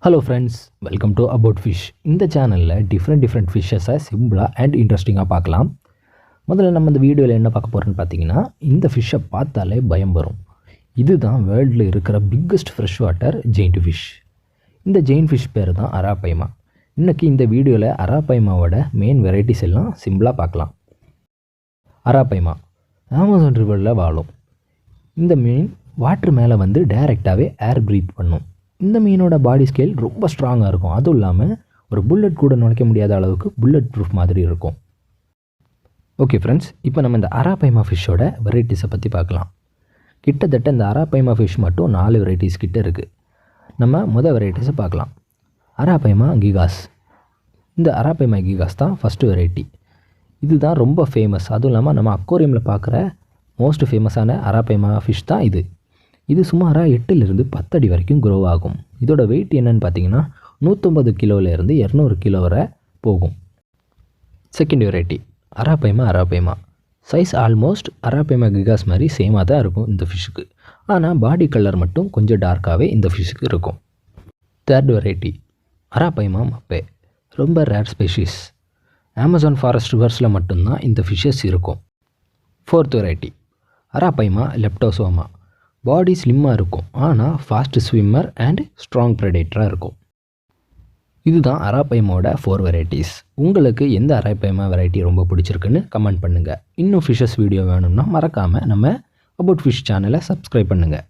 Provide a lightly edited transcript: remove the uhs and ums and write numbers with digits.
Hello friends, welcome to About Fish. இந்த சேனலில் different ஃபிஷ்ஷஸை சிம்பிளாக அண்ட் இன்ட்ரெஸ்டிங்காக பார்க்கலாம். முதல்ல நம்ம இந்த வீடியோவில் என்ன பார்க்க போகிறோன்னு பார்த்தீங்கன்னா, இந்த ஃபிஷ்ஷை பார்த்தாலே பயம் வரும். இதுதான் வேர்ல்டில் இருக்கிற biggest fresh water giant fish. இந்த ஜெயிண்ட் ஃபிஷ் பேர் தான் அராபைமா. இன்றைக்கி இந்த வீடியோவில் அராபைமாவோட மெயின் வெரைட்டிஸ் எல்லாம் சிம்பிளாக பார்க்கலாம். அராபைமா அமேசான் ரிவரில் வாழும். இந்த மீன் வாட்டர் மேலே வந்து டைரெக்டாகவே ஏர் ப்ரீத் பண்ணும். இந்த மீனோட பாடி ஸ்கேல் ரொம்ப ஸ்ட்ராங்காக இருக்கும். அதுவும் இல்லாமல் ஒரு புல்லட் கூட நுழைக்க முடியாத அளவுக்கு புல்லட் ப்ரூஃப் மாதிரி இருக்கும். ஓகே ஃப்ரெண்ட்ஸ், இப்போ நம்ம இந்த அராபைமா ஃபிஷ்ஷோட வெரைட்டிஸை பற்றி பார்க்கலாம். கிட்டத்தட்ட இந்த அராபைமா ஃபிஷ் மட்டும் 4 வெரைட்டிஸ் கிட்ட இருக்குது. நம்ம முதல் வெரைட்டிஸை பார்க்கலாம். அராபைமா கிகாஸ். இந்த அராபைமா கிகாஸ் தான் ஃபஸ்ட்டு வெரைட்டி. இதுதான் ரொம்ப ஃபேமஸ். அதுவும் இல்லாமல் நம்ம அக்வாரியமில் பார்க்குற மோஸ்ட் ஃபேமஸான அராபைமா ஃபிஷ் தான் இது. இது சுமாராக 8லிருந்து 10 அடி வரைக்கும் க்ரோ ஆகும். இதோட வெயிட் என்னன்னு பார்த்தீங்கன்னா 150 கிலோவிலேருந்து 200 கிலோ வரை போகும். Second variety arapaima. Size almost arapaima gigas மாதிரி சேமாக தான் இருக்கும் இந்த ஃபிஷ்ஷுக்கு. ஆனால் பாடி கலர் மட்டும் கொஞ்சம் டார்க்காகவே இந்த ஃபிஷ்ஷுக்கு இருக்கும். தேர்ட் வெரைட்டி அராபைமா மப்பே. ரொம்ப ரேர் ஸ்பெஷீஸ். அமேசான் ஃபாரஸ்ட் ரிவர்ஸில் மட்டும்தான் இந்த ஃபிஷ்ஷஸ் இருக்கும். Fourth variety அராபைமா லெப்டோசோமா. பாடி ஸ்லிம்மாக இருக்கும், ஆனால் ஃபாஸ்ட் ஸ்விம்மர் அண்ட் ஸ்ட்ராங் ப்ரெடேட்டராக இருக்கும். இதுதான் அராபைமாவோட 4 வெரைட்டிஸ். உங்களுக்கு எந்த அராபைமா வெரைட்டி ரொம்ப பிடிச்சிருக்குன்னு கமெண்ட் பண்ணுங்கள். இன்னும் ஃபிஷ்ஷஸ் வீடியோ வேணும்னா மறக்காமல் நம்ம அபவுட் ஃபிஷ் சேனலை சப்ஸ்கிரைப் பண்ணுங்கள்.